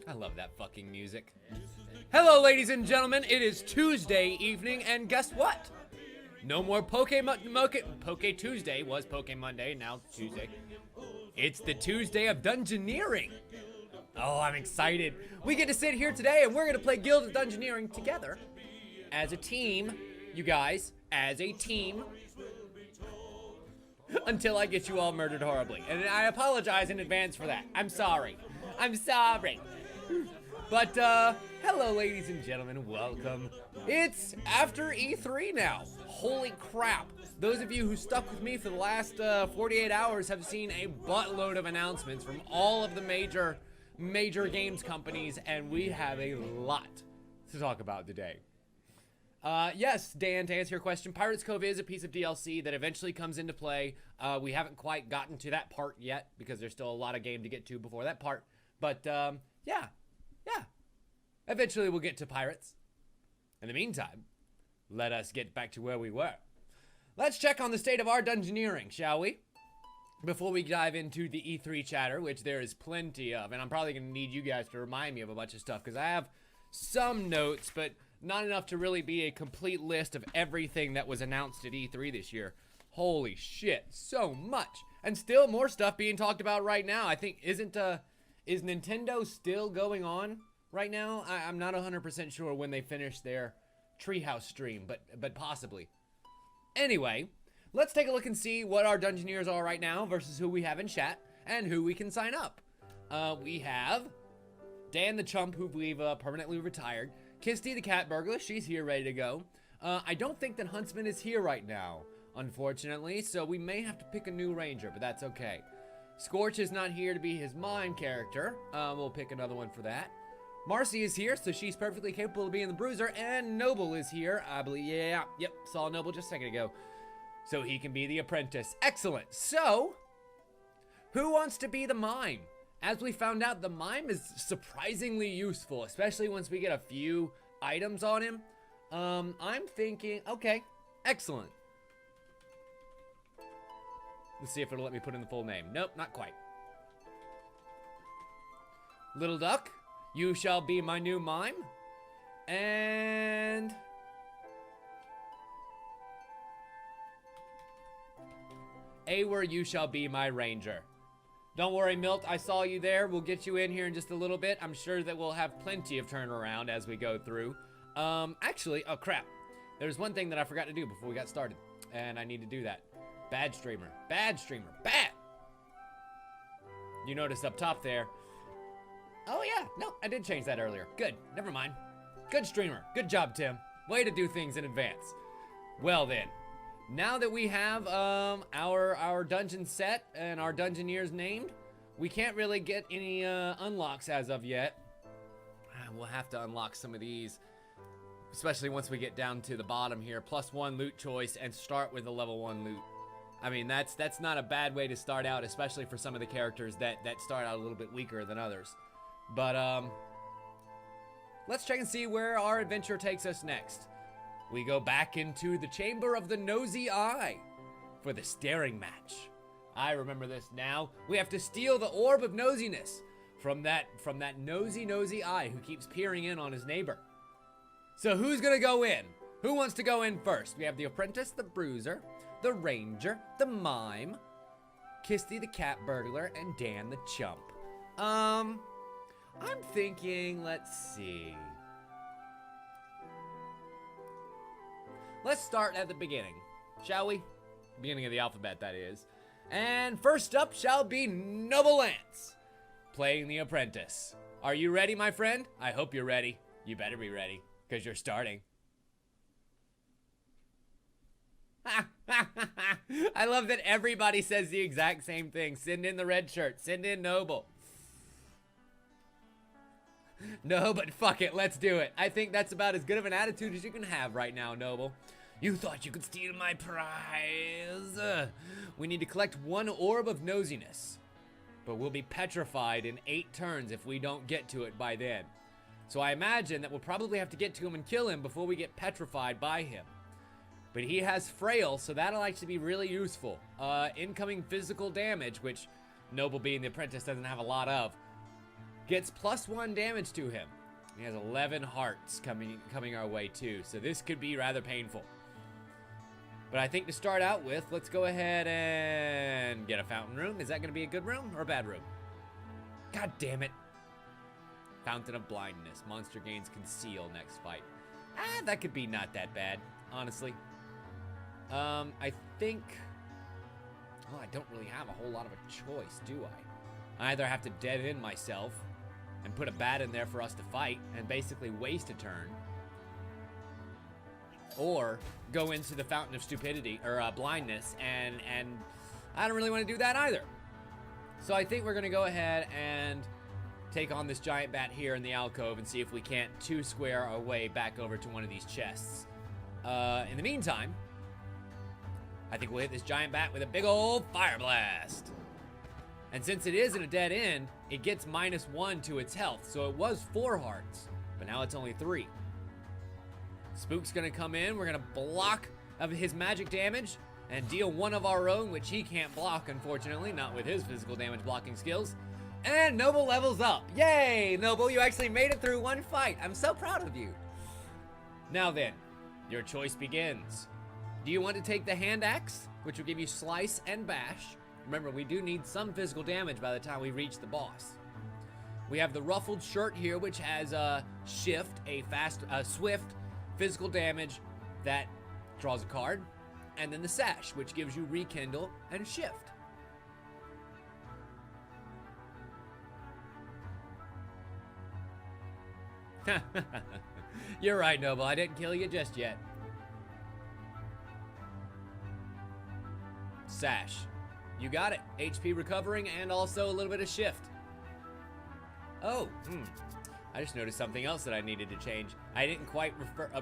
I love that fucking music. Hello, ladies and gentlemen. It is Tuesday evening, and guess what? No more Poke Tuesday. Was Poke Monday, now Tuesday. It's the Tuesday of Dungeoneering. Oh, I'm excited. We get to sit here today, and we're going to play Guild of Dungeoneering together. As a team, you guys. As a team. Until I get you all murdered horribly. And I apologize in advance for that. I'm sorry. I'm sorry. But, hello, ladies and gentlemen. Welcome. It's after E3 now. Holy crap. Those of you who stuck with me for the last 48 hours have seen a buttload of announcements from all of the major games companies, and we have a lot to talk about today. Yes, Dan, to answer your question, Pirates Cove is a piece of DLC that eventually comes into play. We haven't quite gotten to that part yet because there's still a lot of game to get to before that part. But, yeah. Eventually we'll get to Pirates. In the meantime, let us get back to where we were. Let's check on the state of our Dungeoneering, shall we? Before we dive into the E3 chatter, which there is plenty of, and I'm probably going to need you guys to remind me of a bunch of stuff, because I have some notes, but not enough to really be a complete list of everything that was announced at E3 this year. Holy shit, so much. And still more stuff being talked about right now. I think, is Nintendo still going on right now? I'm not 100% sure when they finish their Treehouse stream, but possibly. Anyway, let's take a look and see what our Dungeoneers are right now versus who we have in chat and who we can sign up. We have Dan the Chump, who we've permanently retired. Kisty the Cat Burglar, she's here ready to go. I don't think that Huntsman is here right now, unfortunately, so we may have to pick a new ranger, but that's okay. Scorch is not here to be his mime character. We'll pick another one for that. Marcy is here, so she's perfectly capable of being the Bruiser, and Noble is here, I believe. Yep, saw Noble just a second ago. So he can be the apprentice. Excellent. So, who wants to be the mime? As we found out, the mime is surprisingly useful, especially once we get a few items on him. I'm thinking, okay, excellent. Let's see if it'll let me put in the full name. Nope, not quite. Little Duck, you shall be my new mime. And Awer, you shall be my ranger. Don't worry, Milt, I saw you there. We'll get you in here in just a little bit. I'm sure that we'll have plenty of turnaround as we go through. Actually, oh crap. There's one thing that I forgot to do before we got started, and I need to do that. Bad streamer. Bad streamer. Bad! You notice up top there. Oh yeah, no, I did change that earlier. Good, never mind. Good streamer. Good job, Tim. Way to do things in advance. Well then. Now that we have our dungeon set and our Dungeoneers named, we can't really get any unlocks as of yet. We'll have to unlock some of these, especially once we get down to the bottom here. +1 loot choice and start with a level 1 loot. I mean, that's not a bad way to start out, especially for some of the characters that start out a little bit weaker than others. But let's check and see where our adventure takes us next. We go back into the Chamber of the Nosy Eye for the staring match. I remember this now. We have to steal the Orb of Nosiness from that nosy eye who keeps peering in on his neighbor. So who's gonna go in? Who wants to go in first? We have the Apprentice, the Bruiser, the Ranger, the Mime, Kisty the Cat Burglar, and Dan the Chump. I'm thinking, let's see. Let's start at the beginning, shall we? Beginning of the alphabet, that is. And first up shall be Noble Lance, playing the Apprentice. Are you ready, my friend? I hope you're ready. You better be ready, because you're starting. I love that everybody says the exact same thing. Send in the red shirt. Send in Noble. No, but fuck it. Let's do it. I think that's about as good of an attitude as you can have right now, Noble. You thought you could steal my prize? We need to collect 1 Orb of Nosiness, but we'll be petrified in 8 turns if we don't get to it by then. So I imagine that we'll probably have to get to him and kill him before we get petrified by him. But he has Frail, so that'll actually be really useful. Incoming physical damage, which Noble being the Apprentice doesn't have a lot of. gets +1 damage to him. He has 11 hearts coming our way too, so this could be rather painful. But I think to start out with, let's go ahead and get a fountain room. Is that going to be a good room or a bad room? God damn it. Fountain of Blindness. Monster gains Conceal next fight. That could be not that bad, honestly. I think... Well, I don't really have a whole lot of a choice, do I? I either have to dead end myself and put a bat in there for us to fight and basically waste a turn, or go into the Fountain of Stupidity, or Blindness, and I don't really want to do that either. So I think we're going to go ahead and take on this giant bat here in the alcove and see if we can't 2-square our way back over to one of these chests. In the meantime, I think we'll hit this giant bat with a big old fire blast. And since it is in a dead end, it gets -1 to its health. So it was 4 hearts, but now it's only 3. Spook's gonna come in. We're gonna block of his magic damage and deal 1 of our own, which he can't block, unfortunately, not with his physical damage blocking skills. And Noble levels up. Yay, Noble, you actually made it through 1 fight. I'm so proud of you. Now then, your choice begins. Do you want to take the hand axe, which will give you slice and bash? Remember, we do need some physical damage by the time we reach the boss. We have the ruffled shirt here, which has a shift, a swift physical damage that draws a card, and then the sash, which gives you rekindle and shift. You're right, Noble. I didn't kill you just yet. Sash. You got it. HP recovering and also a little bit of shift. Oh, I just noticed something else that I needed to change. I didn't quite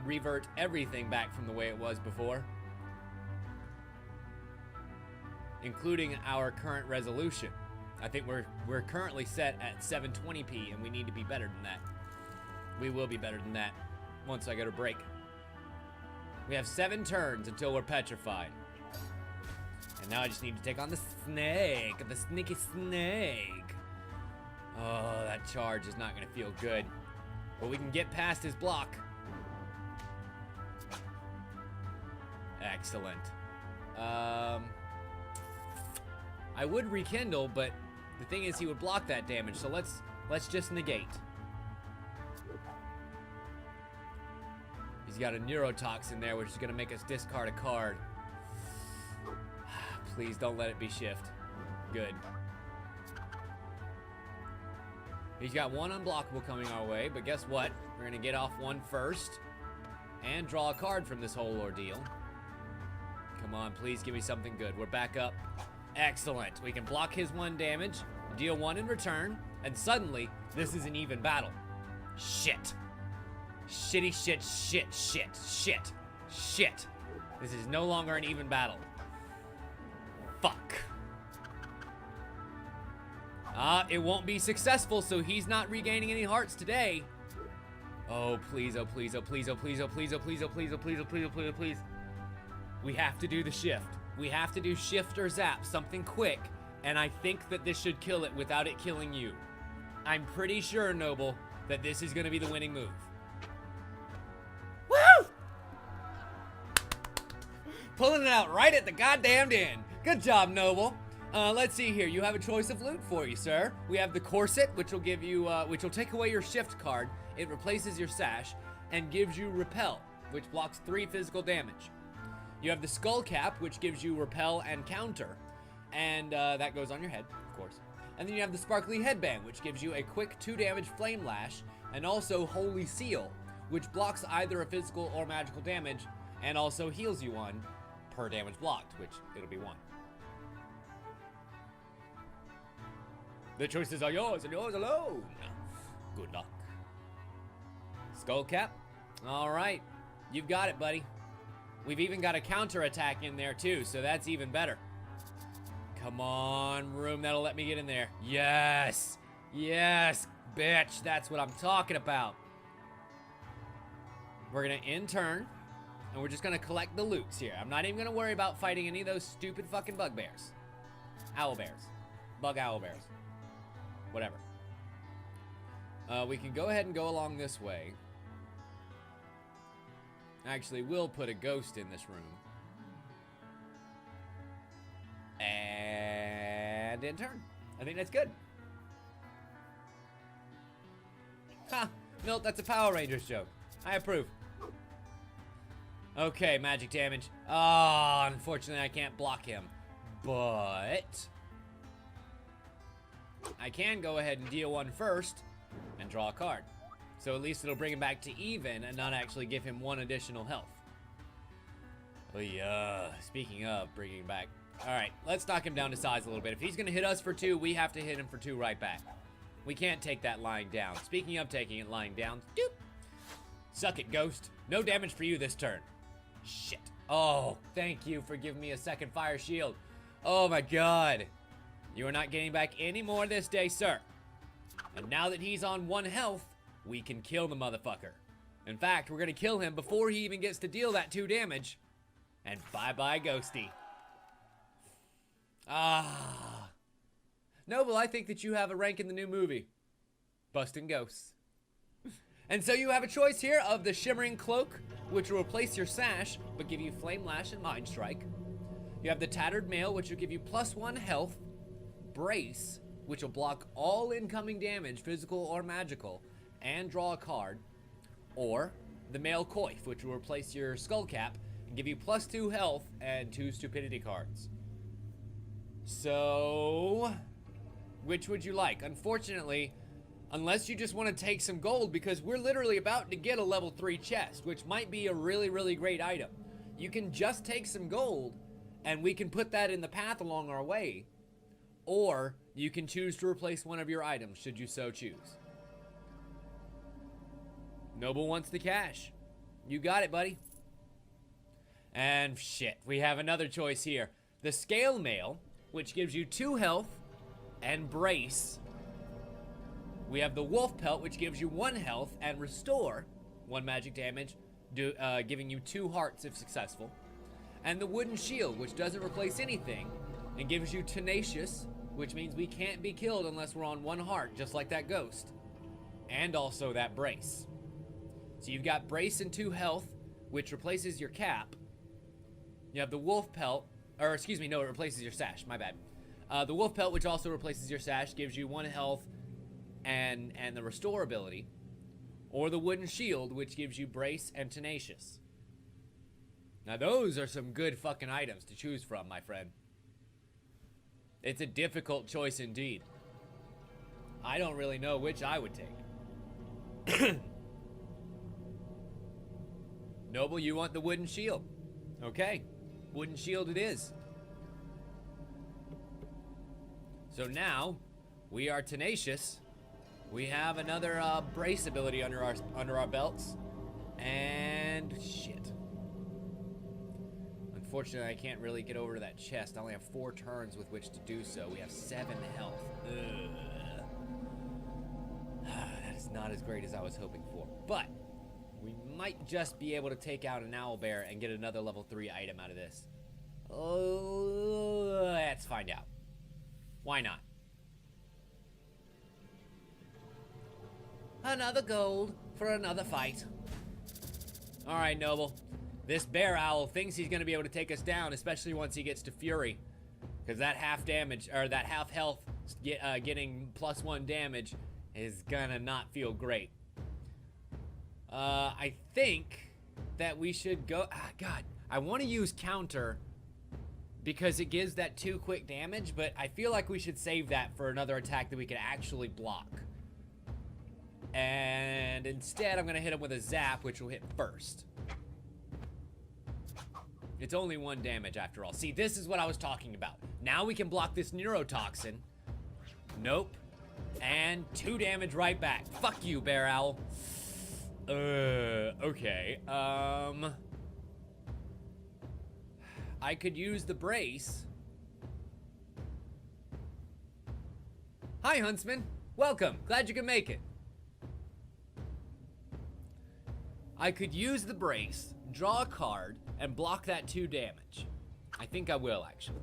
revert everything back from the way it was before, including our current resolution. I think we're currently set at 720p, and we need to be better than that. We will be better than that once I go to break. We have 7 turns until we're petrified. And now I just need to take on the snake, the sneaky snake. Oh, that charge is not going to feel good. But we can get past his block. Excellent. I would rekindle, but the thing is he would block that damage, so let's just negate. He's got a neurotoxin there, which is going to make us discard a card. Please don't let it be shift. Good. He's got 1 unblockable coming our way, but guess what? We're gonna get off 1 first and draw a card from this whole ordeal. Come on, please give me something good. We're back up. Excellent. We can block his 1 damage, deal 1 in return, and suddenly this is an even battle. Shit. Shitty shit, shit, shit, shit, shit. This is no longer an even battle. Fuck. It won't be successful, so he's not regaining any hearts today. Oh, please, oh, please, oh, please, oh, please, oh, please, oh, please, oh, please, oh, please, oh, please, oh, please, oh, please. We have to do the shift. We have to do shift or zap, something quick, and I think that this should kill it without it killing you. I'm pretty sure, Noble, that this is going to be the winning move. Woo! Pulling it out right at the goddamn end. Good job, Noble. Let's see here. You have a choice of loot for you, sir. We have the corset, which will give you, which will take away your shift card. It replaces your sash and gives you repel, which blocks 3 physical damage. You have the skull cap, which gives you repel and counter, and that goes on your head, of course. And then you have the sparkly headband, which gives you a quick 2 damage flame lash, and also holy seal, which blocks either a physical or magical damage, and also heals you 1 per damage blocked, which it'll be 1. The choices are yours and yours alone. Good luck. Skull cap. All right. You've got it, buddy. We've even got a counter attack in there too, so that's even better. Come on, room. That'll let me get in there. Yes. Yes, bitch. That's what I'm talking about. We're going to end turn, and we're just going to collect the loots here. I'm not even going to worry about fighting any of those stupid fucking bugbears. Owl bears. Bug owl bears. Whatever. We can go ahead and go along this way. Actually, we'll put a ghost in this room. And in turn. I think that's good. Ha! Milt, that's a Power Rangers joke. I approve. Okay, magic damage. Ah, unfortunately I can't block him. But I can go ahead and deal one first and draw a card. So at least it'll bring him back to even and not actually give him one additional health. Oh yeah, speaking of bringing him back. Alright, let's knock him down to size a little bit. If he's gonna hit us for 2, we have to hit him for 2 right back. We can't take that lying down. Speaking of taking it lying down, doop. Suck it, Ghost. No damage for you this turn. Shit. Oh, thank you for giving me a second fire shield. Oh my god. You are not getting back any more this day, sir. And now that he's on 1 health, we can kill the motherfucker. In fact, we're gonna kill him before he even gets to deal that 2 damage. And bye-bye, Ghosty. Ah. Noble, I think that you have a rank in the new movie. Busting Ghosts. And so you have a choice here of the Shimmering Cloak, which will replace your sash, but give you Flame Lash and Mind Strike. You have the Tattered Mail, which will give you +1 health. Brace, which will block all incoming damage, physical or magical, and draw a card. Or the Mail Coif, which will replace your Skull Cap and give you +2 health and 2 stupidity cards. So, which would you like? Unfortunately, unless you just want to take some gold, because we're literally about to get a level 3 chest, which might be a really, really great item. You can just take some gold, and we can put that in the path along our way. Or, you can choose to replace one of your items, should you so choose. Noble wants the cash. You got it, buddy. And shit, we have another choice here. The Scale Mail, which gives you 2 health and Brace. We have the Wolf Pelt, which gives you 1 health and Restore 1 magic damage, giving you 2 hearts if successful. And the Wooden Shield, which doesn't replace anything and gives you Tenacious, which means we can't be killed unless we're on 1 heart, just like that ghost. And also that Brace. So you've got Brace and 2 health, which replaces your cap. You have the Wolf Pelt, or excuse me, no, it replaces your sash, my bad. The Wolf Pelt, which also replaces your sash, gives you 1 health and the Restore ability. Or the Wooden Shield, which gives you Brace and Tenacious. Now those are some good fucking items to choose from, my friend. It's a difficult choice indeed. I don't really know which I would take. Noble, you want the Wooden Shield. Okay, Wooden Shield it is. So now, we are Tenacious. We have another Brace ability under our belts. And shit. Unfortunately, I can't really get over to that chest. I only have 4 turns with which to do so. We have 7 health. Ugh. That is not as great as I was hoping for. But we might just be able to take out an owlbear and get another level 3 item out of this. Oh, let's find out. Why not? Another gold for another fight. Alright, Noble. This bear owl thinks he's going to be able to take us down, especially once he gets to Fury. Because that half damage, or that half health, getting +1 damage is gonna not feel great. I think that we should go... God, I want to use counter because it gives that 2 quick damage, but I feel like we should save that for another attack that we can actually block. And instead, I'm going to hit him with a zap, which will hit first. It's only 1 damage after all. See, this is what I was talking about. Now we can block this neurotoxin. Nope. And 2 damage right back. Fuck you, Bear Owl. Okay. I could use the Brace. Hi, Huntsman. Welcome. Glad you could make it. I could use the Brace, draw a card, and block that 2 damage. I think I will, actually.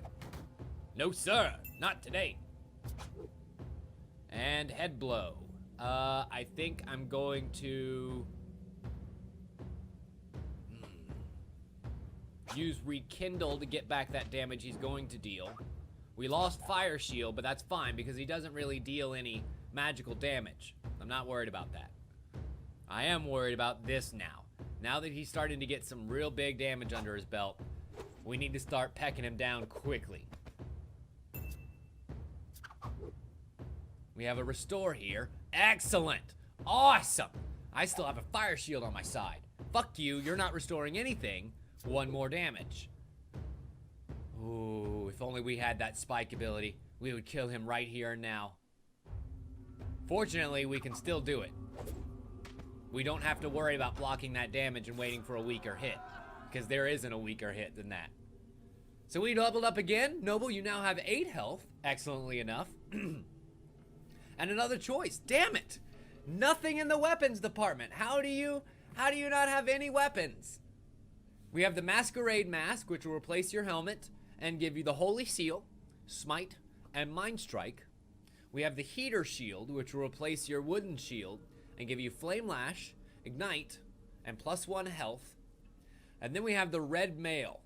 No, sir. Not today. And head blow. I think I'm going to use Rekindle to get back that damage he's going to deal. We lost Fire Shield, but that's fine because he doesn't really deal any magical damage. I'm not worried about that. I am worried about this now. Now that he's starting to get some real big damage under his belt, we need to start pecking him down quickly. We have a restore here. Excellent. Awesome. I still have a Fire Shield on my side. Fuck you, you're not restoring anything. One more damage. Ooh, if only we had that spike ability, we would kill him right here and now. Fortunately, we can still do it. We don't have to worry about blocking that damage and waiting for a weaker hit, because there isn't a weaker hit than that. So we doubled up again. Noble, you now have 8 health, excellently enough. And another choice. Damn it! Nothing in the weapons department. How do you not have any weapons? We have the Masquerade Mask, which will replace your helmet and give you the Holy Seal, Smite, and Mind Strike. We have the Heater Shield, which will replace your Wooden Shield and give you Flame Lash, Ignite, and +1 health. And then we have the Red Mail,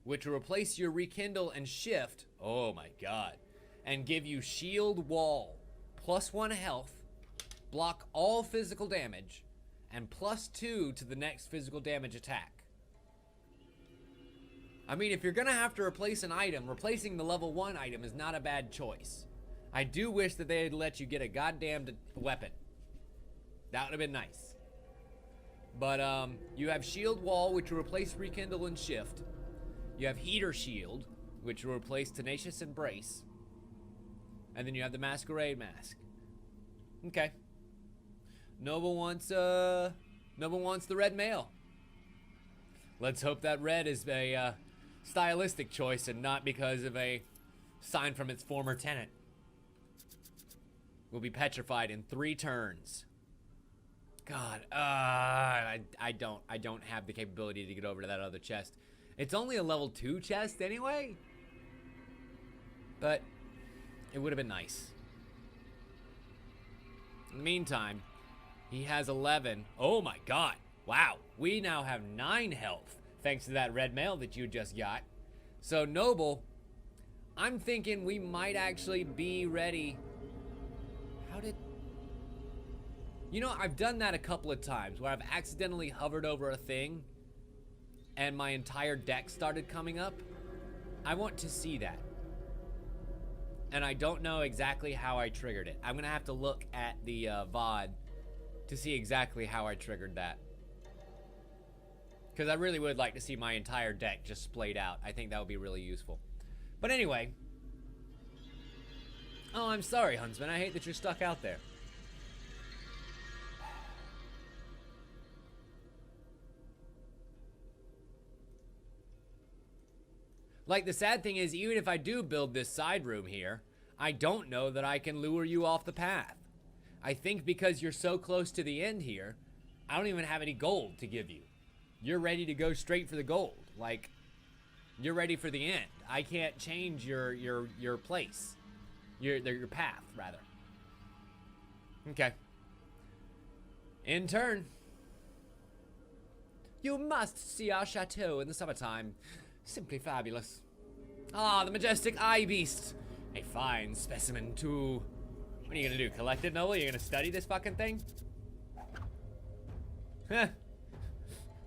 which will replace your Rekindle and Shift, oh my god, and give you Shield Wall, +1 health, block all physical damage, and +2 to the next physical damage attack. I mean, if you're gonna have to replace an item, replacing the level 1 item is not a bad choice. I do wish that they'd let you get a goddamn weapon. That would have been nice. But you have Shield Wall, which will replace Rekindle and Shift. You have Heater Shield, which will replace Tenacious Embrace. And then you have the Masquerade Mask. Okay. Noble wants the Red Mail. Let's hope that red is a stylistic choice and not because of a sign from its former tenant. We'll be petrified in 3 turns. God, I don't have the capability to get over to that other chest. It's only a level 2 chest anyway. But it would have been nice. In the meantime, he has 11. Oh my god. Wow. We now have 9 health thanks to that red mail that you just got. So Noble, I'm thinking we might actually be ready. You know, I've done that a couple of times where I've accidentally hovered over a thing and my entire deck started coming up. I want to see that. And I don't know exactly how I triggered it. I'm gonna have to look at the VOD to see exactly how I triggered that. Because I really would like to see my entire deck just splayed out. I think that would be really useful. But anyway. Oh, I'm sorry, Huntsman. I hate that you're stuck out there. Like, the sad thing is, even if I do build this side room here, I don't know that I can lure you off the path. I think because you're so close to the end here, I don't even have any gold to give you. You're ready to go straight for the gold. Like, you're ready for the end. I can't change your place. Your path, rather. Okay. In turn. You must see our chateau in the summertime. Simply fabulous. Ah, the majestic eye beast. A fine specimen, too. What are you gonna do? Collect it, Noble? You're gonna study this fucking thing? Huh.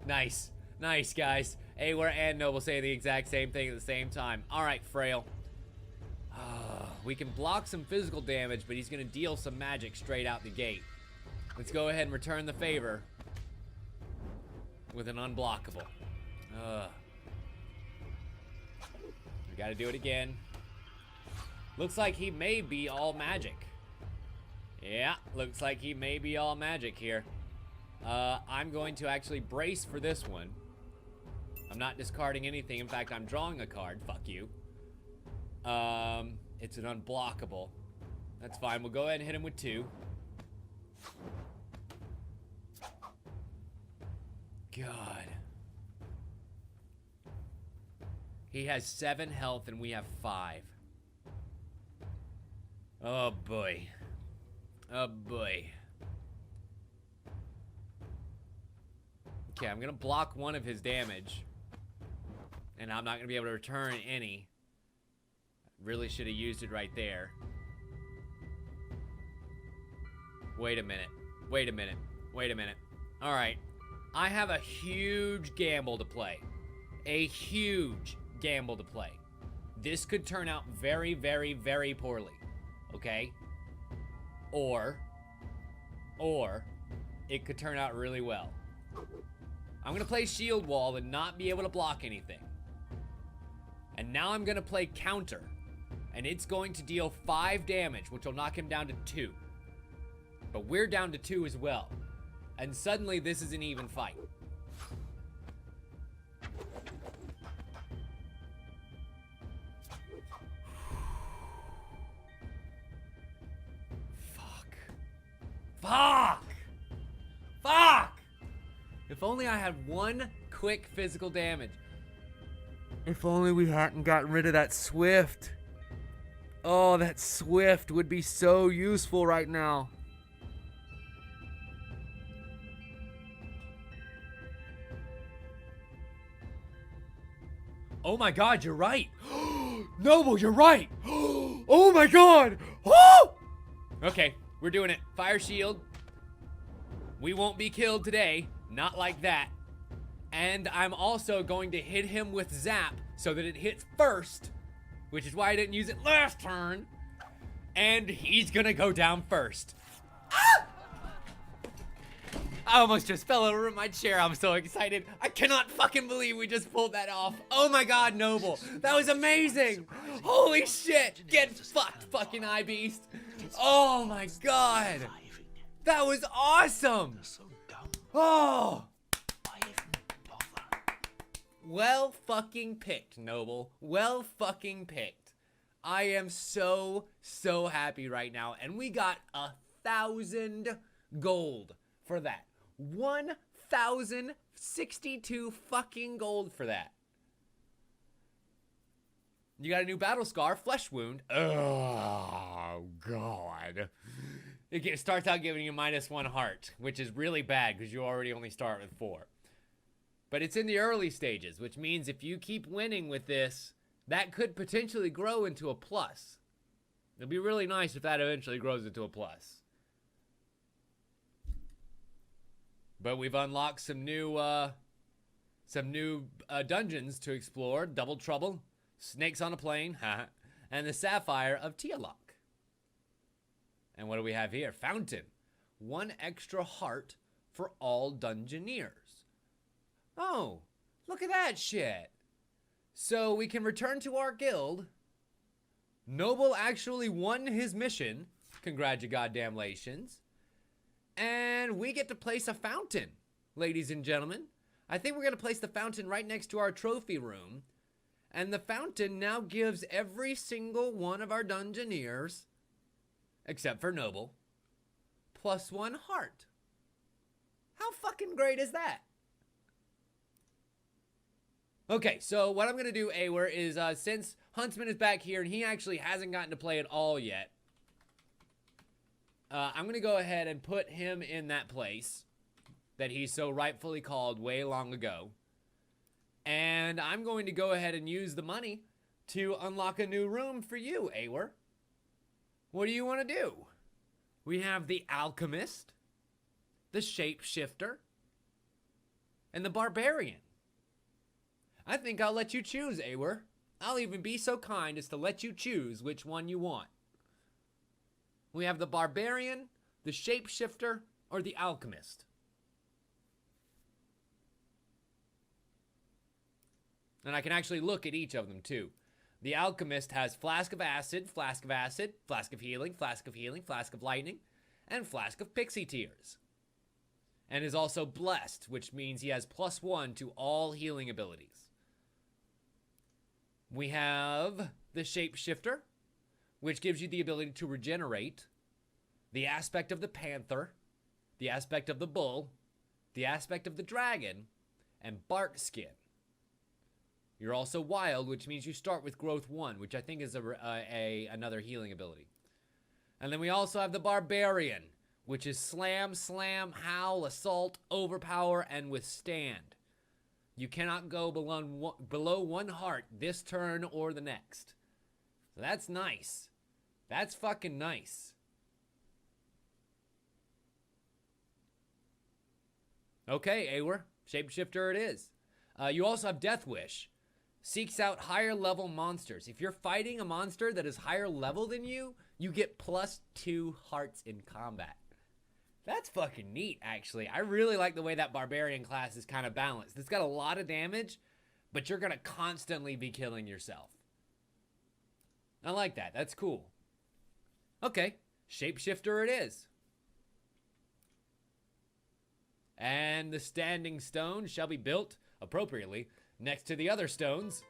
Nice. Nice, guys. Ewer and Noble say the exact same thing at the same time. Alright, Frail. We can block some physical damage, but he's gonna deal some magic straight out the gate. Let's go ahead and return the favor with an unblockable. We gotta do it again. Looks like he may be all magic. Yeah, looks like he may be all magic here. I'm going to actually brace for this one. I'm not discarding anything. In fact, I'm drawing a card. Fuck you. It's an unblockable. That's fine. We'll go ahead and hit him with 2. God. He has 7 health and we have 5. Oh boy. Oh boy. Okay, I'm gonna block one of his damage. And I'm not gonna be able to return any. Really should have used it right there. Wait a minute. Wait a minute. Wait a minute. Alright. I have a huge gamble to play. A huge gamble to play. This could turn out very, very, very poorly. Okay? Or it could turn out really well. I'm gonna play Shield Wall and not be able to block anything. And now I'm gonna play Counter. And it's going to deal 5 damage, which will knock him down to 2. But we're down to 2 as well. And suddenly this is an even fight. Fuck! Fuck! If only I had one quick physical damage. If only we hadn't gotten rid of that Swift. Oh, that Swift would be so useful right now. Oh my god, you're right. Noble, you're right. Oh my god. Okay, we're doing it. Fire shield. We won't be killed today. Not like that. And I'm also going to hit him with Zap so that it hits first, which is why I didn't use it last turn. And he's gonna go down first. Ah! I almost just fell over in my chair. I'm so excited. I cannot fucking believe we just pulled that off. Oh my god, Noble. That was amazing. Holy shit. Get fucked, fucking eye beast. Oh my god. That was awesome. Oh. Well fucking picked, Noble. Well fucking picked. I am so happy right now. And we got 1,000 gold for that. 1,062 fucking gold for that. You got a new battle scar, flesh wound. Oh, God. It starts out giving you -1 heart, which is really bad because you already only start with 4. But it's in the early stages, which means if you keep winning with this, that could potentially grow into a plus. It'd be really nice if that eventually grows into a plus. But we've unlocked some new dungeons to explore. Double Trouble, Snakes on a Plane, and the Sapphire of Tialok. And what do we have here? Fountain. 1 extra heart for all Dungeoneers. Oh, look at that shit. So we can return to our guild. Noble actually won his mission. Congratulations. And we get to place a fountain, ladies and gentlemen. I think we're going to place the fountain right next to our trophy room. And the fountain now gives every single one of our Dungeoneers, except for Noble, +1 heart. How fucking great is that? Okay, so what I'm going to do, Awer, is since Huntsman is back here and he actually hasn't gotten to play at all yet, I'm going to go ahead and put him in that place that he so rightfully called way long ago. And I'm going to go ahead and use the money to unlock a new room for you, Awer. What do you want to do? We have the Alchemist, the Shapeshifter, and the Barbarian. I think I'll let you choose, Awer. I'll even be so kind as to let you choose which one you want. We have the Barbarian, the Shapeshifter, or the Alchemist. And I can actually look at each of them, too. The Alchemist has Flask of Acid, Flask of Acid, Flask of Healing, Flask of Healing, Flask of Lightning, and Flask of Pixie Tears. And is also Blessed, which means he has +1 to all healing abilities. We have the Shapeshifter, which gives you the ability to regenerate, the aspect of the Panther, the aspect of the Bull, the aspect of the Dragon, and Bark Skin. You're also Wild, which means you start with Growth 1, which I think is another healing ability. And then we also have the Barbarian, which is slam, slam, howl, assault, overpower, and withstand. You cannot go below 1 heart this turn or the next. So that's nice. That's fucking nice. Okay, Ewer. Shapeshifter it is. You also have Death Wish. Seeks out higher level monsters. If you're fighting a monster that is higher level than you, you get +2 hearts in combat. That's fucking neat, actually. I really like the way that Barbarian class is kind of balanced. It's got a lot of damage, but you're going to constantly be killing yourself. I like that. That's cool. Okay, Shapeshifter it is. And the standing stone shall be built, appropriately, next to the other stones.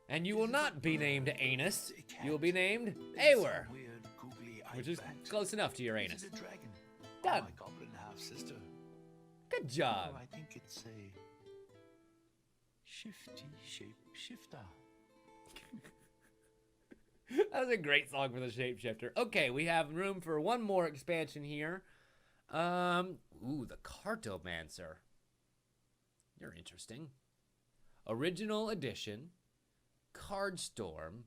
And you will not be named Anus. You will be named Ewer, which is close enough to your anus. Done. My goblin half-sister. Good job. Oh, I think it's a shifty shapeshifter. That was a great song for the Shapeshifter. Okay, we have room for one more expansion here. Ooh, the Cartomancer. You're interesting. Original edition. Card Storm.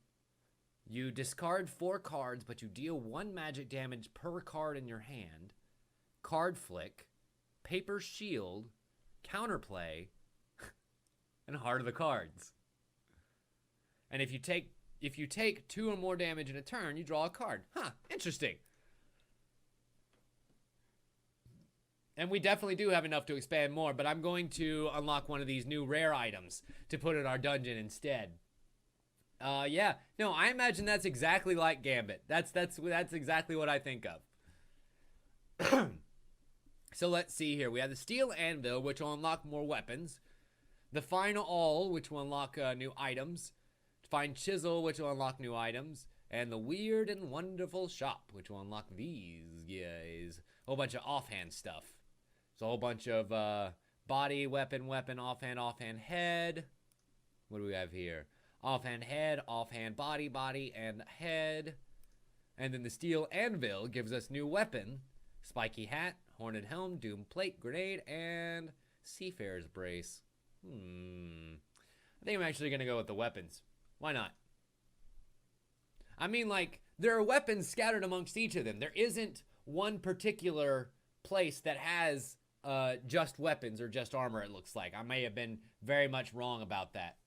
You discard 4 cards, but you deal 1 magic damage per card in your hand. Card Flick. Paper Shield. Counterplay. And Heart of the Cards. And if you take 2 or more damage in a turn, you draw a card. Huh, interesting. And we definitely do have enough to expand more, but I'm going to unlock one of these new rare items to put in our dungeon instead. Yeah. No, I imagine that's exactly like Gambit. That's exactly what I think of. So let's see here. We have the Steel Anvil, which will unlock more weapons. The Final Awl, which will unlock new items. Fine Chisel, which will unlock new items. And the Weird and Wonderful Shop, which will unlock these guys. A whole bunch of offhand stuff. It's a whole bunch of body, weapon, offhand, head. What do we have here? Offhand head, offhand body, and head. And then the Steel Anvil gives us new weapon. Spiky hat, horned helm, doom plate, grenade, and Seafarer's brace. I think I'm actually going to go with the weapons. Why not? I mean, like, there are weapons scattered amongst each of them. There isn't one particular place that has just weapons or just armor, it looks like. I may have been very much wrong about that.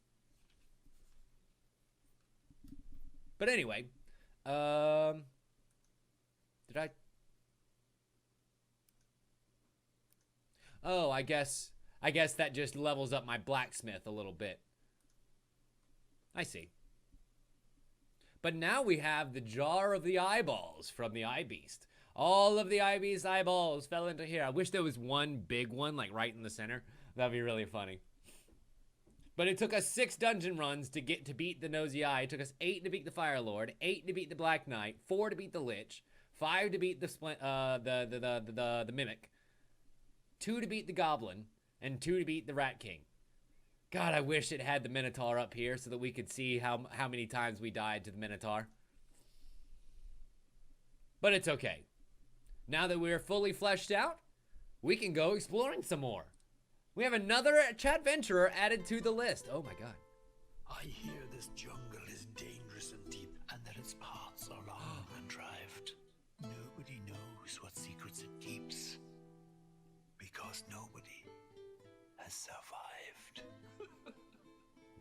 But anyway, did I? Oh, I guess that just levels up my blacksmith a little bit. I see. But now we have the Jar of the Eyeballs from the Eye Beast. All of the Eye Beast eyeballs fell into here. I wish there was one big one, like right in the center. That'd be really funny. But it took us 6 dungeon runs to beat the Nosy Eye. It took us 8 to beat the Fire Lord, 8 to beat the Black Knight, 4 to beat the Lich, 5 to beat the Mimic, 2 to beat the Goblin, and 2 to beat the Rat King. God, I wish it had the Minotaur up here so that we could see how many times we died to the Minotaur. But it's okay. Now that we're fully fleshed out, we can go exploring some more. We have another Chatventurer added to the list. Oh my god. I hear this jungle is dangerous and deep, and that its paths are long and untraveled. Nobody knows what secrets it keeps, because nobody has survived.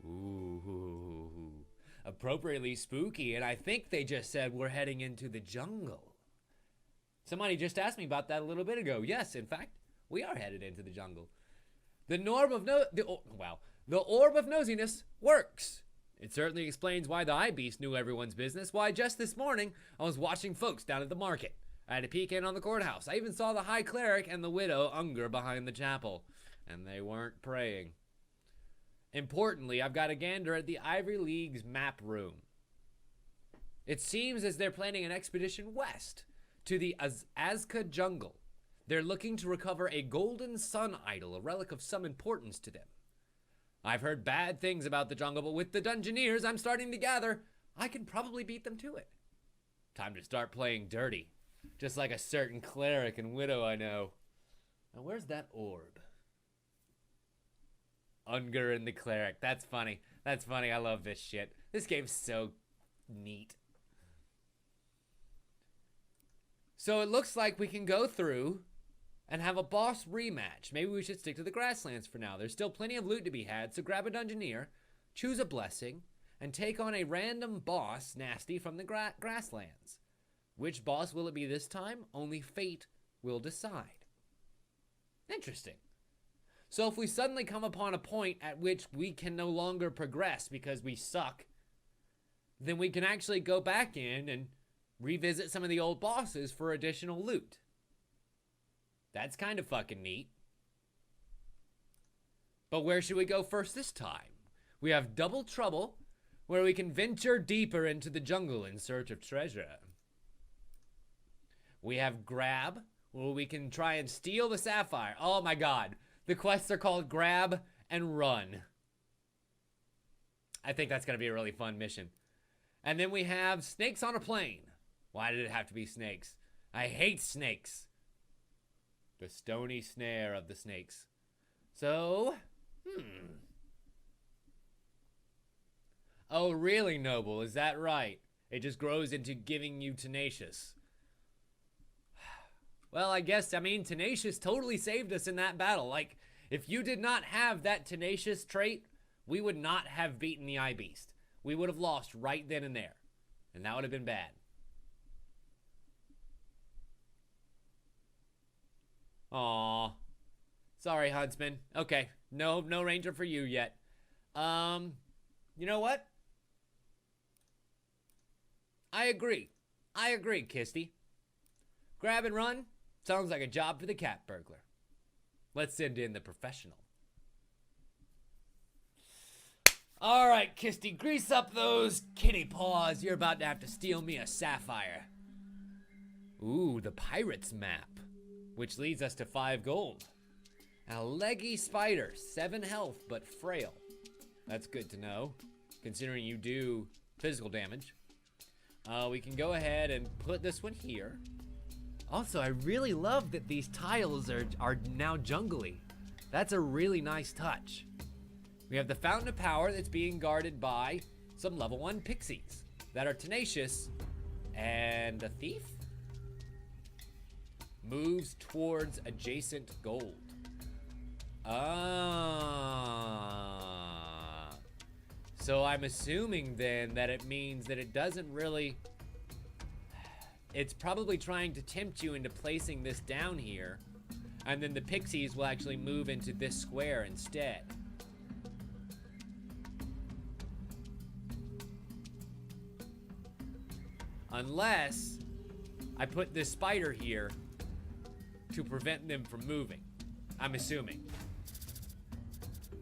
Ooh. Appropriately spooky, and I think they just said we're heading into the jungle. Somebody just asked me about that a little bit ago. Yes, in fact, we are headed into the jungle. The Orb of Nosiness works. It certainly explains why the Eye Beast knew everyone's business. Why, just this morning, I was watching folks down at the market. I had a peek in on the courthouse. I even saw the High Cleric and the Widow Unger behind the chapel. And they weren't praying. Importantly, I've got a gander at the Ivory League's map room. It seems as they're planning an expedition west to the Azka jungle. They're looking to recover a golden sun idol, a relic of some importance to them. I've heard bad things about the jungle, but with the Dungeoneers I'm starting to gather, I can probably beat them to it. Time to start playing dirty. Just like a certain cleric and widow I know. Now, where's that orb? Unger and the cleric. That's funny. That's funny. I love this shit. This game's so neat. So it looks like we can go through and have a boss rematch. Maybe we should stick to the grasslands for now. There's still plenty of loot to be had, so grab a dungeoneer, choose a blessing, and take on a random boss, nasty, from the grasslands. Which boss will it be this time? Only fate will decide. Interesting. So if we suddenly come upon a point at which we can no longer progress because we suck, then we can actually go back in and revisit some of the old bosses for additional loot. That's kind of fucking neat. But where should we go first this time? We have Double Trouble, where we can venture deeper into the jungle in search of treasure. We have Grab, where we can try and steal the sapphire. Oh my god. The quests are called Grab and Run. I think that's going to be a really fun mission. And then we have Snakes on a Plane. Why did it have to be snakes? I hate snakes. The stony snare of the snakes. So, Oh, really, Noble? Is that right? It just grows into giving you tenacious. Well, I guess, tenacious totally saved us in that battle. Like, if you did not have that tenacious trait, we would not have beaten the Eye Beast. We would have lost right then and there. And that would have been bad. Aww. Sorry, Huntsman. Okay, no ranger for you yet. You know what? I agree, Kisty. Grab and Run sounds like a job for the cat burglar. Let's send in the professional. All right, Kisty, grease up those kitty paws. You're about to have to steal me a sapphire. Ooh, the pirate's map, which leads us to 5 gold. A leggy spider, 7 health, but frail. That's good to know, considering you do physical damage. We can go ahead and put this one here. Also, I really love that these tiles are now jungly. That's a really nice touch. We have the Fountain of Power that's being guarded by some level 1 pixies that are tenacious, and the thief moves towards adjacent gold. So I'm assuming then that it means that it doesn't really... It's probably trying to tempt you into placing this down here, and then the pixies will actually move into this square instead. Unless I put this spider here to prevent them from moving. I'm assuming.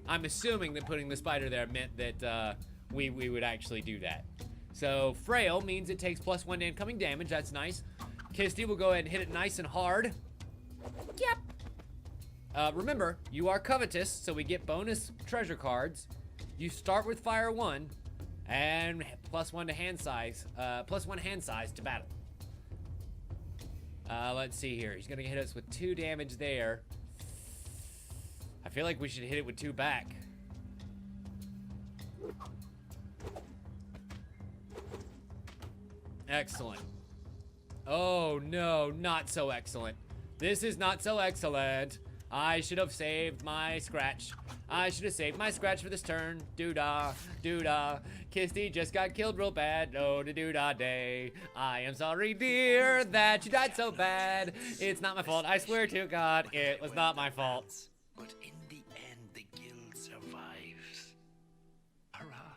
I'm assuming that putting the spider there meant that we would actually do that. So frail means it takes +1 to incoming damage. That's nice. Kisty will go ahead and hit it nice and hard. Yep. Remember, you are covetous, so we get bonus treasure cards. You start with fire 1 and +1 to hand size. +1 hand size to battle. Let's see here. He's gonna hit us with 2 damage there. I feel like we should hit it with 2 back. Excellent. Oh no, not so excellent. This is not so excellent. I should have saved my scratch. I should have saved my scratch for this turn. Doo-dah, doo-dah. Kisty just got killed real bad. Oh, the doo-dah day. I am sorry, dear, that you died so bad. It's not my fault. I swear to God, it was not my fault. But in the end, the guild survives. Hurrah,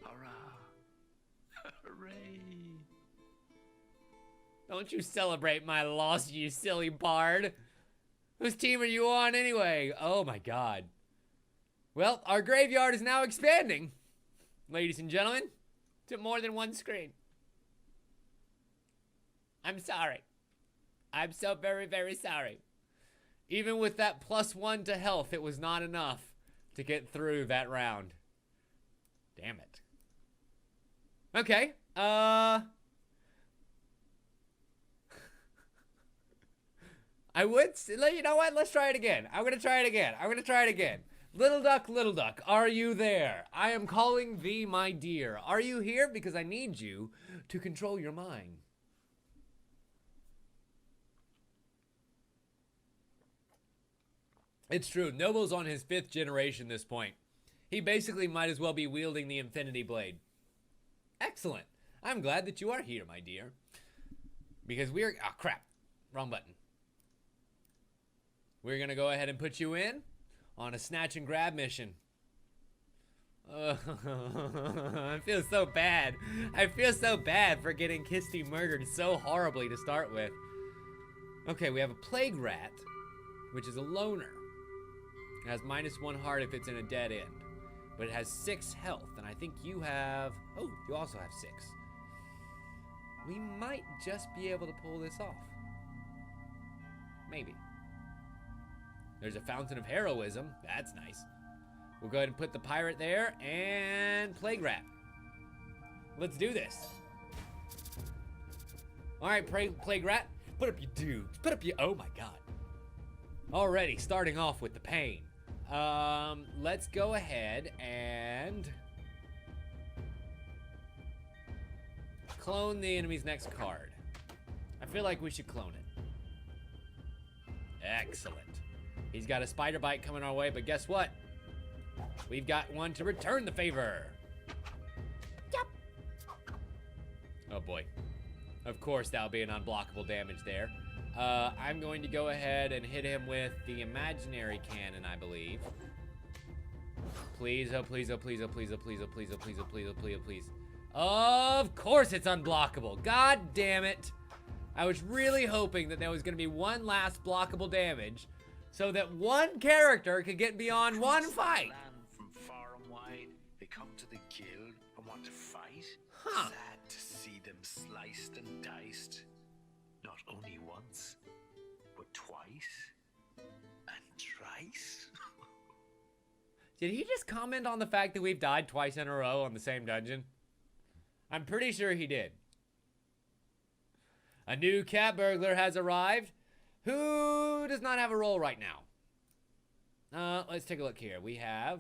hurrah, hooray. Don't you celebrate my loss, you silly bard. Whose team are you on anyway? Oh my God. Well, our graveyard is now expanding, ladies and gentlemen, to more than 1 screen. I'm sorry. I'm so very, very sorry. Even with that +1 to health, it was not enough to get through that round. Damn it. Okay, I would, you know what? Let's try it again. I'm gonna try it again. Little duck, are you there? I am calling thee, my dear. Are you here? Because I need you to control your mind. It's true. Noble's on his 5th generation at this point. He basically might as well be wielding the Infinity Blade. Excellent. I'm glad that you are here, my dear. Because we're... Oh, crap. Wrong button. We're going to go ahead and put you in on a snatch and grab mission. I feel so bad. I feel so bad for getting Kisty murdered so horribly to start with. Okay, we have a plague rat, which is a loner. It has -1 heart if it's in a dead end. But it has 6 health, and I think you have... Oh, you also have 6. We might just be able to pull this off. Maybe. There's a fountain of heroism. That's nice. We'll go ahead and put the pirate there, and plague rat. Let's do this. Alright, plague rat. Put up your dudes. Put up your... Oh my god. Alrighty, starting off with the pain. Let's go ahead and clone the enemy's next card. I feel like we should clone it. Excellent. He's got a spider bite coming our way, but guess what? We've got one to return the favor. Yep. Oh boy. Of course that'll be an unblockable damage there. I'm going to go ahead and hit him with the imaginary cannon, I believe. Please, oh please, oh please, oh please, oh please, oh please, oh please, oh please, oh please, oh please. Of course it's unblockable. God damn it. I was really hoping that there was going to be one last blockable damage so that one character could get beyond one fight. From far and wide, they come to the guild and want to fight. Huh. Sad to see them sliced and diced. Not only once, but twice and thrice. Did he just comment on the fact that we've died twice in a row on the same dungeon? I'm pretty sure he did. A new cat burglar has arrived. Who does not have a role right now? Let's take a look here. We have...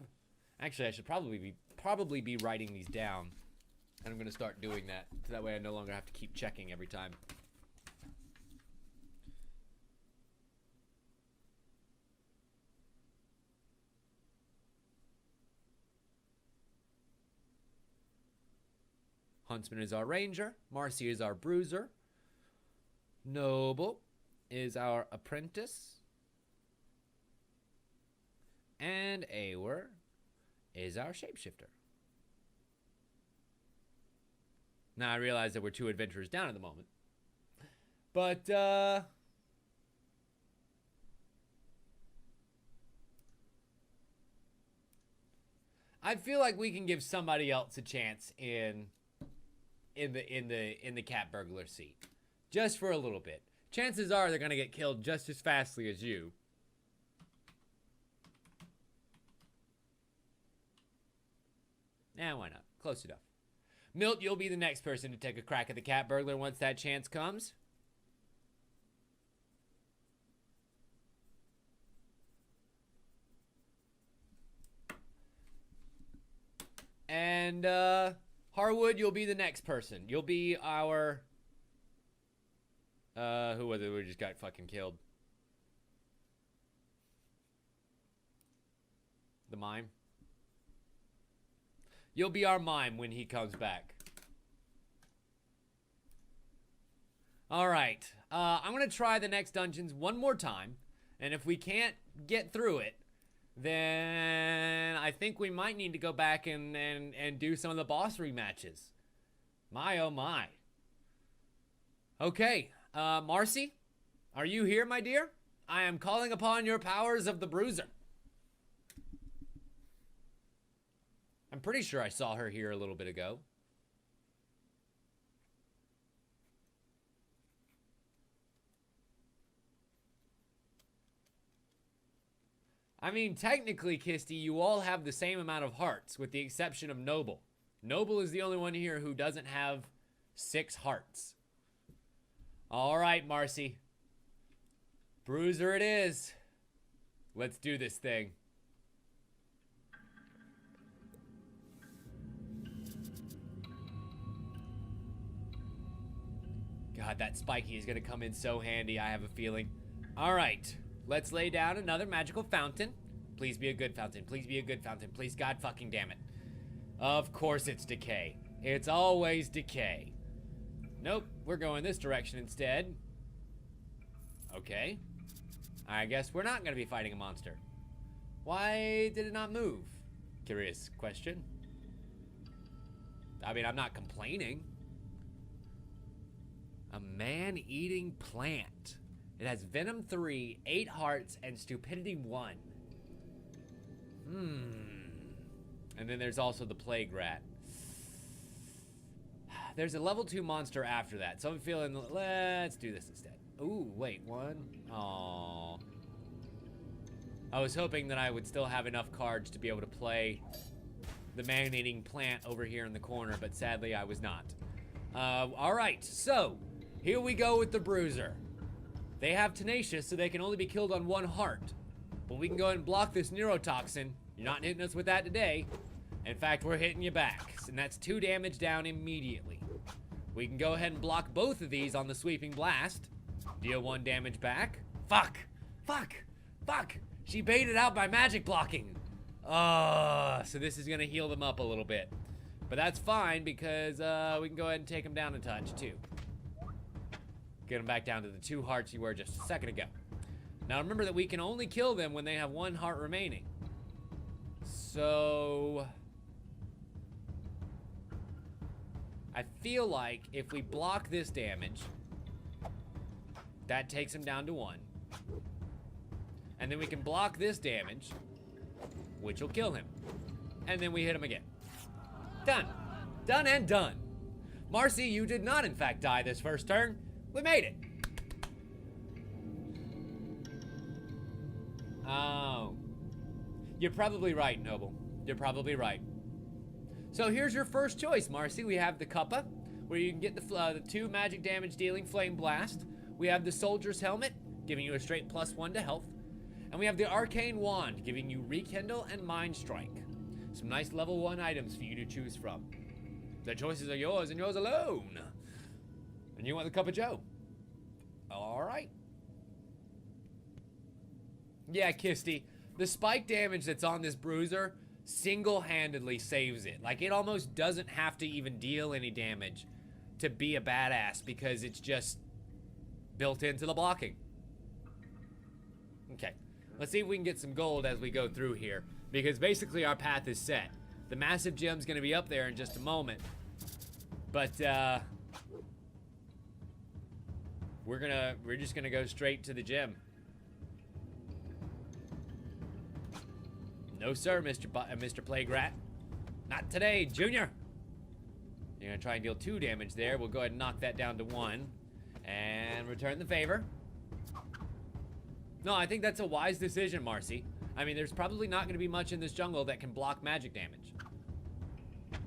Actually, I should probably be writing these down. And I'm going to start doing that. So that way I no longer have to keep checking every time. Huntsman is our ranger. Marcy is our bruiser. Noble is our apprentice. And Ewer is our shapeshifter. Now I realize that we're 2 adventurers down at the moment. But, I feel like we can give somebody else a chance in the cat burglar seat. Just for a little bit. Chances are they're gonna get killed just as fastly as you. Nah, why not? Close enough. Milt, you'll be the next person to take a crack at the cat burglar once that chance comes. And, Harwood, you'll be the next person. You'll be our... who was it who just got fucking killed? The mime? You'll be our mime when he comes back. Alright. I'm gonna try the next dungeons one more time. And if we can't get through it, then I think we might need to go back and do some of the boss rematches. My oh my. Okay, Marcy, are you here, my dear? I am calling upon your powers of the bruiser. I'm pretty sure I saw her here a little bit ago. I mean, technically, Kisty, you all have the same amount of hearts, with the exception of Noble. Noble is the only one here who doesn't have 6 hearts. All right, Marcy. Bruiser it is. Let's do this thing. God, that spiky is gonna come in so handy, I have a feeling. Alright, let's lay down another magical fountain. Please be a good fountain. Please be a good fountain. Please, God fucking damn it. Of course it's decay. It's always decay. Nope, we're going this direction instead. Okay. I guess we're not gonna be fighting a monster. Why did it not move? Curious question. I mean, I'm not complaining. A man-eating plant. It has Venom 3, 8 hearts, and Stupidity 1. And then there's also the Plague Rat. There's a level 2 monster after that, so I'm feeling, let's do this instead. Ooh, wait, one? Aww. I was hoping that I would still have enough cards to be able to play the man-eating plant over here in the corner, but sadly I was not. Alright, so here we go with the Bruiser. They have Tenacious, so they can only be killed on 1 heart. But we can go ahead and block this Neurotoxin. You're not hitting us with that today. In fact, we're hitting you back, and that's 2 damage down immediately. We can go ahead and block both of these on the Sweeping Blast. Deal 1 damage back. Fuck! Fuck! Fuck! She baited out by magic blocking. So this is gonna heal them up a little bit. But that's fine because we can go ahead and take them down a touch too. Get them back down to the 2 hearts you were just a second ago. Now remember that we can only kill them when they have 1 heart remaining. So I feel like if we block this damage, that takes him down to 1. And then we can block this damage, which will kill him. And then we hit him again. Done. Done and done. Marcy, you did not in fact die this first turn. We made it. Oh. You're probably right, Noble. You're probably right. So here's your first choice, Marcy. We have the Cuppa, where you can get the 2 magic damage dealing Flame Blast. We have the Soldier's Helmet, giving you a straight +1 to health. And we have the Arcane Wand, giving you Rekindle and Mind Strike. Some nice level 1 items for you to choose from. The choices are yours and yours alone. And you want the Cup of Joe. Alright. Yeah, Kisty. The spike damage that's on this Bruiser single-handedly saves it. Like, it almost doesn't have to even deal any damage to be a badass because it's just built into the blocking. Okay. Let's see if we can get some gold as we go through here, because basically our path is set. The massive gem's gonna be up there in just a moment, but we're just gonna go straight to the gem. No sir, Mr. Plague Rat. Not today, Junior. You're gonna try and deal 2 damage there. We'll go ahead and knock that down to 1 and return the favor. No, I think that's a wise decision, Marcy. I mean, there's probably not going to be much in this jungle that can block magic damage.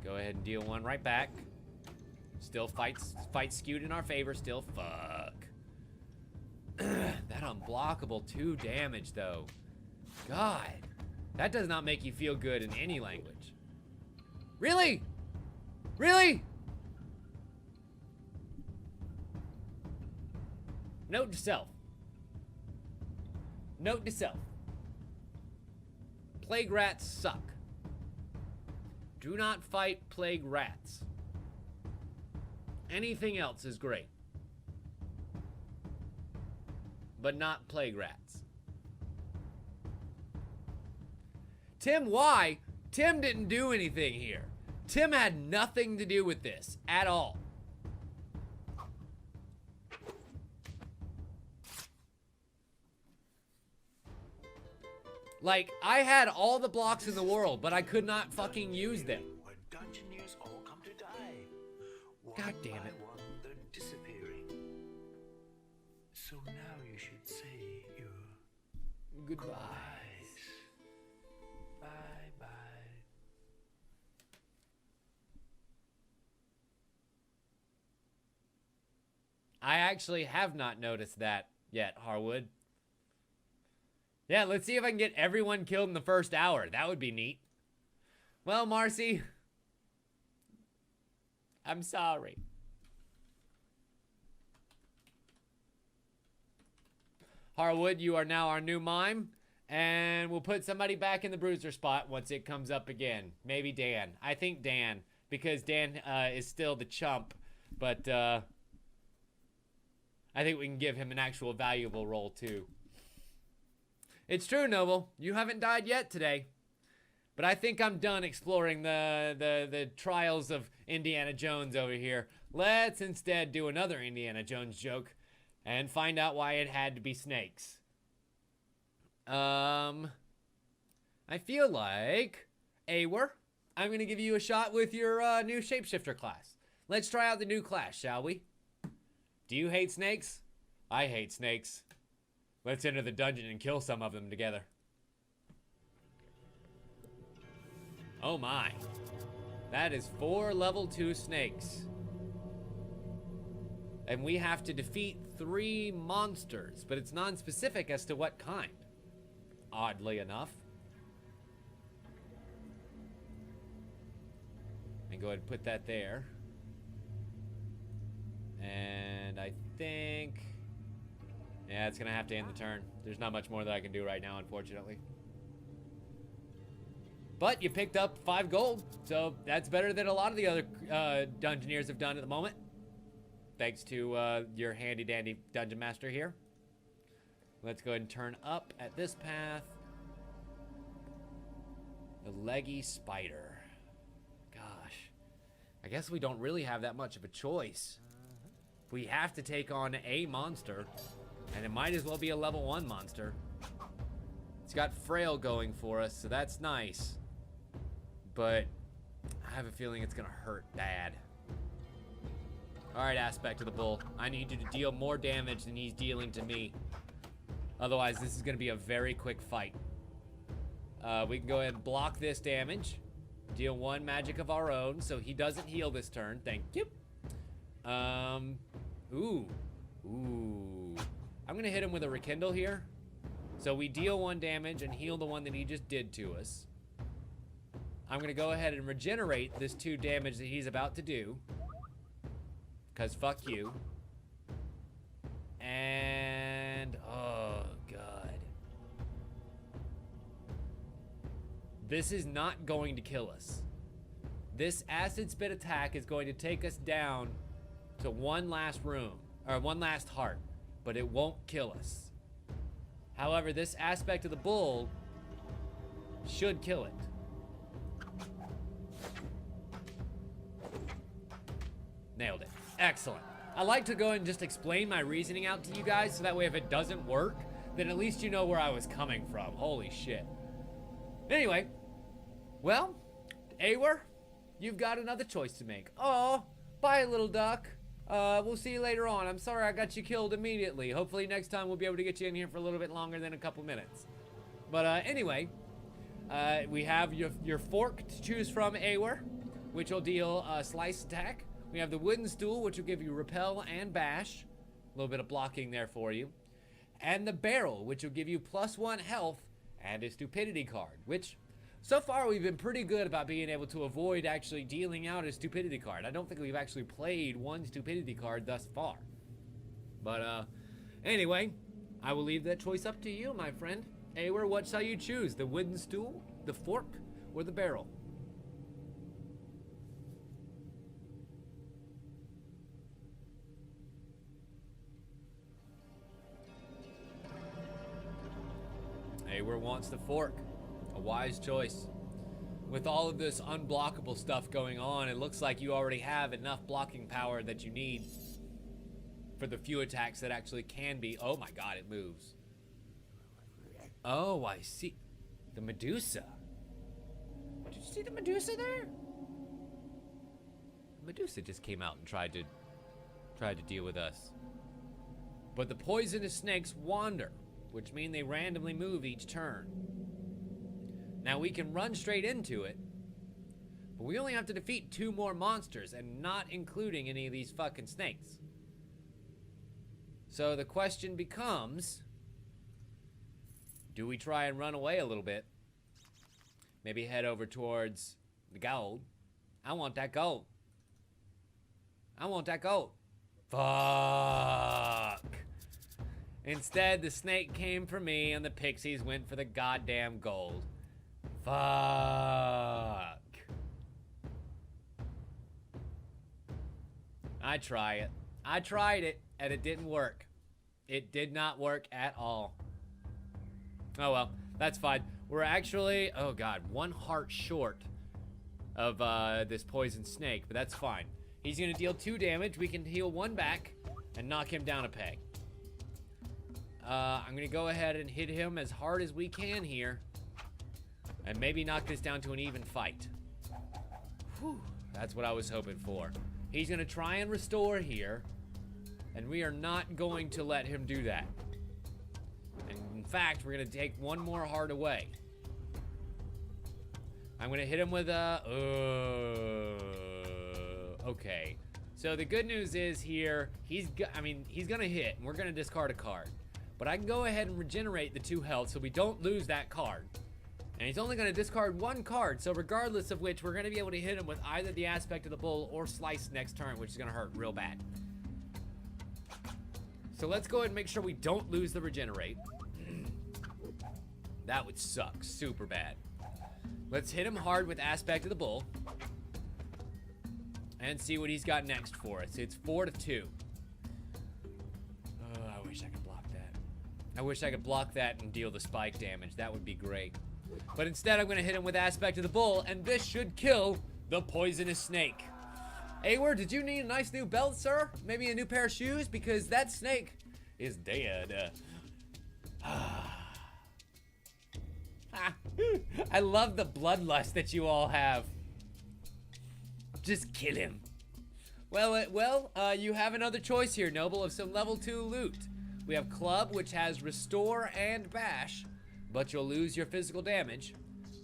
Go ahead and deal 1 right back. Still fight skewed in our favor. Still, fuck. That unblockable 2 damage, though. God, that does not make you feel good in any language. Really? Really? Note to self. Note to self. Plague rats suck. Do not fight plague rats. Anything else is great. But not plague rats. Tim, why? Tim didn't do anything here. Tim had nothing to do with this at all. Like, I had all the blocks in the world, but I could not fucking use them. Where dungeoneers all come to die. God damn it. One by one, they're disappearing. So now you should say your Goodbyes. Bye-bye. I actually have not noticed that yet, Harwood. Yeah, let's see if I can get everyone killed in the first hour. That would be neat. Well, Marcy, I'm sorry. Harwood, you are now our new mime. And we'll put somebody back in the bruiser spot once it comes up again. Maybe Dan. I think Dan. Because Dan is still the chump. But I think we can give him an actual valuable role too. It's true, Noble. You haven't died yet today. But I think I'm done exploring the trials of Indiana Jones over here. Let's instead do another Indiana Jones joke and find out why it had to be snakes. I feel like, Awer, I'm going to give you a shot with your new shapeshifter class. Let's try out the new class, shall we? Do you hate snakes? I hate snakes. Let's enter the dungeon and kill some of them together. Oh my. That is 4 level 2 snakes. And we have to defeat 3 monsters, but it's non-specific as to what kind. Oddly enough. And go ahead and put that there. And I think... yeah, it's going to have to end the turn. There's not much more that I can do right now, unfortunately. But you picked up 5 gold, so that's better than a lot of the other Dungeoneers have done at the moment. Thanks to your handy-dandy Dungeon Master here. Let's go ahead and turn up at this path. The leggy spider. Gosh. I guess we don't really have that much of a choice. We have to take on a monster, and it might as well be a level 1 monster. It's got frail going for us, so that's nice. But I have a feeling it's gonna hurt bad. Alright, Aspect of the Bull. I need you to deal more damage than he's dealing to me. Otherwise, this is gonna be a very quick fight. We can go ahead and block this damage. Deal 1 magic of our own, so he doesn't heal this turn. Thank you. Ooh. I'm gonna hit him with a Rekindle here. So we deal 1 damage and heal the one that he just did to us. I'm gonna go ahead and regenerate this 2 damage that he's about to do. Cause fuck you. And oh god. This is not going to kill us. This acid spit attack is going to take us down to 1 last room, or 1 last heart, but it won't kill us. However, this Aspect of the Bull should kill it. Nailed it. Excellent. I like to go and just explain my reasoning out to you guys so that way if it doesn't work, then at least you know where I was coming from. Holy shit. Anyway, well, Awer, you've got another choice to make. Oh, bye, little duck. We'll see you later on. I'm sorry I got you killed immediately. Hopefully next time we'll be able to get you in here for a little bit longer than a couple minutes. But anyway, we have your fork to choose from, Awer, which will deal a slice attack. We have the wooden stool, which will give you repel and bash. A little bit of blocking there for you. And the barrel, which will give you +1 health and a stupidity card, which so far we've been pretty good about being able to avoid actually dealing out a stupidity card. I don't think we've actually played 1 stupidity card thus far. But anyway, I will leave that choice up to you, my friend. Awer, what shall you choose? The wooden stool, the fork, or the barrel? Awer wants the fork. A wise choice. With all of this unblockable stuff going on, it looks like you already have enough blocking power that you need for the few attacks that actually can be. Oh my god, it moves. Oh, I see. The Medusa. Did you see the Medusa there? Medusa just came out and tried to deal with us. But the poisonous snakes wander, which mean they randomly move each turn. Now we can run straight into it, but we only have to defeat 2 more monsters, and not including any of these fucking snakes. So the question becomes, Do we try and run away a little bit? Maybe head over towards the gold. I want that gold. I want that gold. Fuck. Instead, the snake came for me and the pixies went for the goddamn gold. Fuck. I tried it and it didn't work. It did not work at all. Oh well, that's fine. We're actually, oh god, 1 heart short of this poison snake, but that's fine. He's gonna deal 2 damage. We can heal 1 back and knock him down a peg. I'm gonna go ahead and hit him as hard as we can here and maybe knock this down to an even fight. Whew, that's what I was hoping for. He's gonna try and restore here, and we are not going to let him do that. And in fact, we're gonna take 1 more heart away. I'm gonna hit him with a, okay. So the good news is here, he's gonna hit, and we're gonna discard a card. But I can go ahead and regenerate the 2 health so we don't lose that card. And he's only gonna discard 1 card, so regardless of which, we're gonna be able to hit him with either the Aspect of the Bull or Slice next turn, which is gonna hurt real bad. So let's go ahead and make sure we don't lose the regenerate. That would suck super bad. Let's hit him hard with Aspect of the Bull and see what he's got next for us. It's 4-2. Oh, I wish I could block that. I wish I could block that and deal the spike damage. That would be great. But instead, I'm going to hit him with Aspect of the Bull, and this should kill the poisonous snake. Awer, did you need a nice new belt, sir? Maybe a new pair of shoes? Because that snake is dead. I love the bloodlust that you all have. Just kill him. Well, you have another choice here, Noble, of some level 2 loot. We have Club, which has Restore and Bash, but you'll lose your physical damage.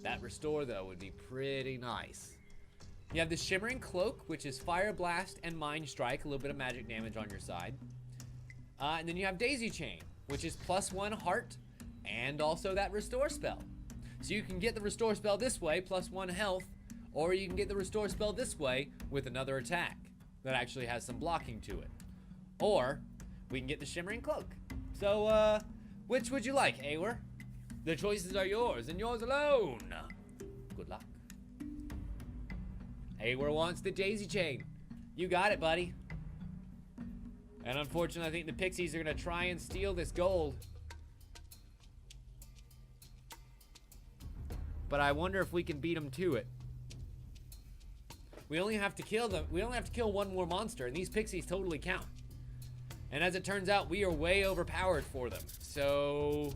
That Restore, though, would be pretty nice. You have the Shimmering Cloak, which is Fire Blast and Mind Strike, a little bit of magic damage on your side. And then you have Daisy Chain, which is +1 heart, and also that Restore spell. So you can get the Restore spell this way, +1 health, or you can get the Restore spell this way with another attack that actually has some blocking to it. Or we can get the Shimmering Cloak. So, which would you like, Awer? The choices are yours and yours alone. Good luck. Awer wants the Daisy Chain. You got it, buddy. And unfortunately, I think the Pixies are gonna try and steal this gold. But I wonder if we can beat them to it. We only have to kill them. We only have to kill 1 more monster, and these Pixies totally count. And as it turns out, we are way overpowered for them. So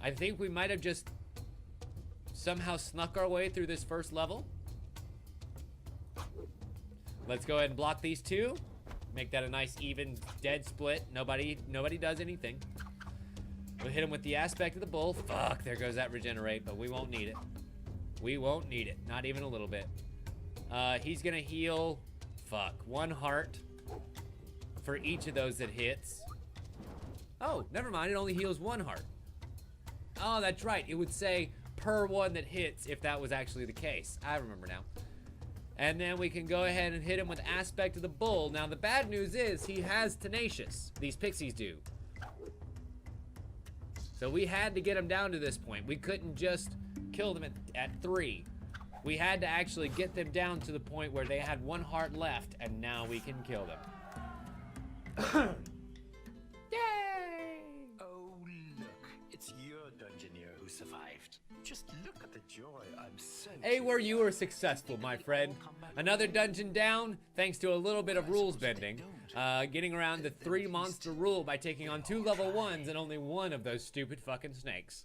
I think we might have just somehow snuck our way through this first level. Let's go ahead and block these 2. Make that a nice even dead split. Nobody does anything. We'll hit him with the Aspect of the Bull. Fuck, there goes that regenerate, but we won't need it. We won't need it, not even a little bit. He's gonna heal, 1 heart for each of those that hits. Oh, never mind, it only heals 1 heart. Oh, that's right, it would say per 1 that hits if that was actually the case. I remember now. And then we can go ahead and hit him with Aspect of the Bull. Now the bad news is he has Tenacious. These Pixies do. So we had to get them down to this point. We couldn't just kill them at 3. We had to actually get them down to the point where they had 1 heart left, and now we can kill them. Yay! Oh, look, it's your Dungeoneer who survived. Just look at the joy. I'm so. Awer, you were successful, my friend. Another dungeon down, thanks to a little bit of rules bending. Getting around the 3 monster rule by taking on 2 level 1s and only 1 of those stupid fucking snakes.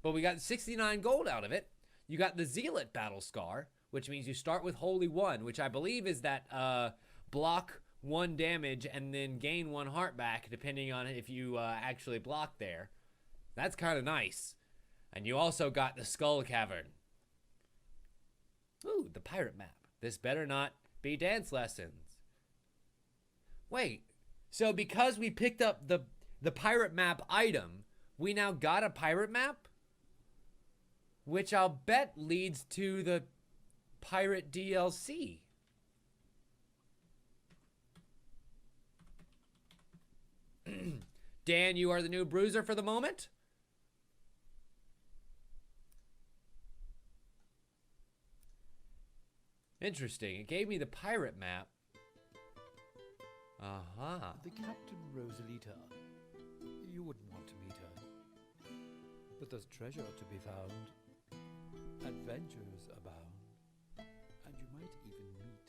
But we got 69 gold out of it. You got the Zealot Battle Scar, which means you start with Holy 1, which I believe is that block 1 damage and then gain 1 heart back, depending on if you actually block there. That's kind of nice. And you also got the Skull Cavern. Ooh, the pirate map. This better not be dance lessons. Wait, so because we picked up the pirate map item, we now got a pirate map, which I'll bet leads to the pirate DLC. Dan, you are the new bruiser for the moment. Interesting. It gave me the pirate map. Aha. The Captain Rosalita. You wouldn't want to meet her. But there's treasure to be found. Adventures abound. And you might even meet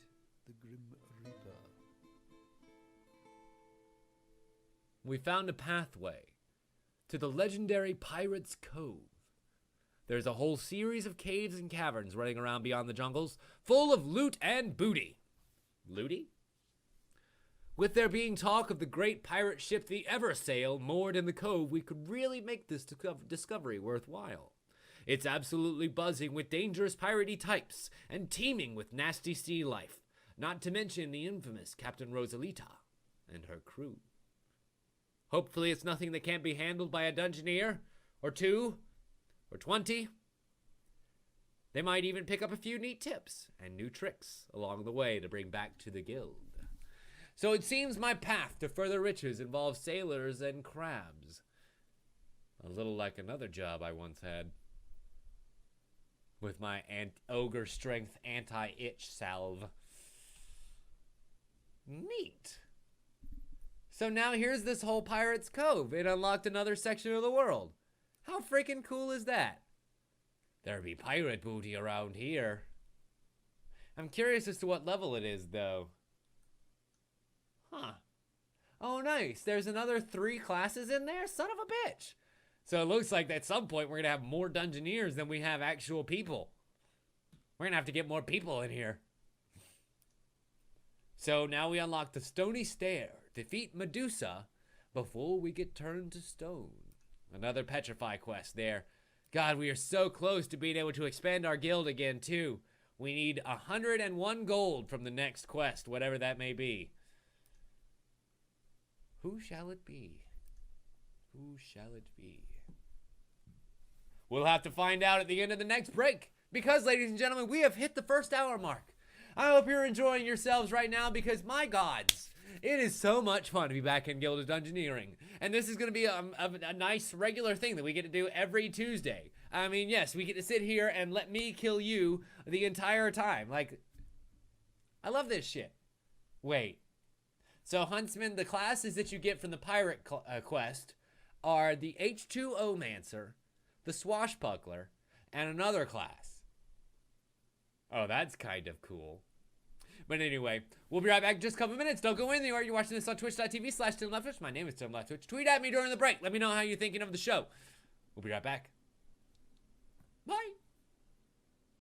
the Grim Reaper. We found a pathway to the legendary Pirate's Cove. There's a whole series of caves and caverns running around beyond the jungles, full of loot and booty. Looty? With there being talk of the great pirate ship the Eversail moored in the cove, we could really make this discovery worthwhile. It's absolutely buzzing with dangerous piratey types and teeming with nasty sea life, not to mention the infamous Captain Rosalita and her crew. Hopefully it's nothing that can't be handled by a Dungeoneer, or 2, or 20. They might even pick up a few neat tips and new tricks along the way to bring back to the guild. So it seems my path to further riches involves sailors and crabs. A little like another job I once had. With my ogre strength anti-itch salve. Neat. So now here's this whole Pirate's Cove. It unlocked another section of the world. How freaking cool is that? There be pirate booty around here. I'm curious as to what level it is, though. Huh. Oh, nice. There's another 3 classes in there? Son of a bitch. So it looks like at some point we're going to have more Dungeoneers than we have actual people. We're going to have to get more people in here. So now we unlock the Stony Stair. Defeat Medusa before we get turned to stone. Another Petrify quest there. God, we are so close to being able to expand our guild again, too. We need 101 gold from the next quest, whatever that may be. Who shall it be? Who shall it be? We'll have to find out at the end of the next break. Because, ladies and gentlemen, we have hit the first hour mark. I hope you're enjoying yourselves right now because, my gods, it is so much fun to be back in Guild of Dungeoneering. And this is going to be a nice regular thing that we get to do every Tuesday. I mean, yes, we get to sit here and let me kill you the entire time. Like, I love this shit. Wait. So, Huntsman, the classes that you get from the Pirate quest are the H2O-mancer, the Swashbuckler, and another class. Oh, that's kind of cool. But anyway, we'll be right back in just a couple minutes. Don't go anywhere. You're watching this on twitch.tv/TimLeftwich. My name is Tim Leftwich. Tweet at me during the break. Let me know how you're thinking of the show. We'll be right back. Bye.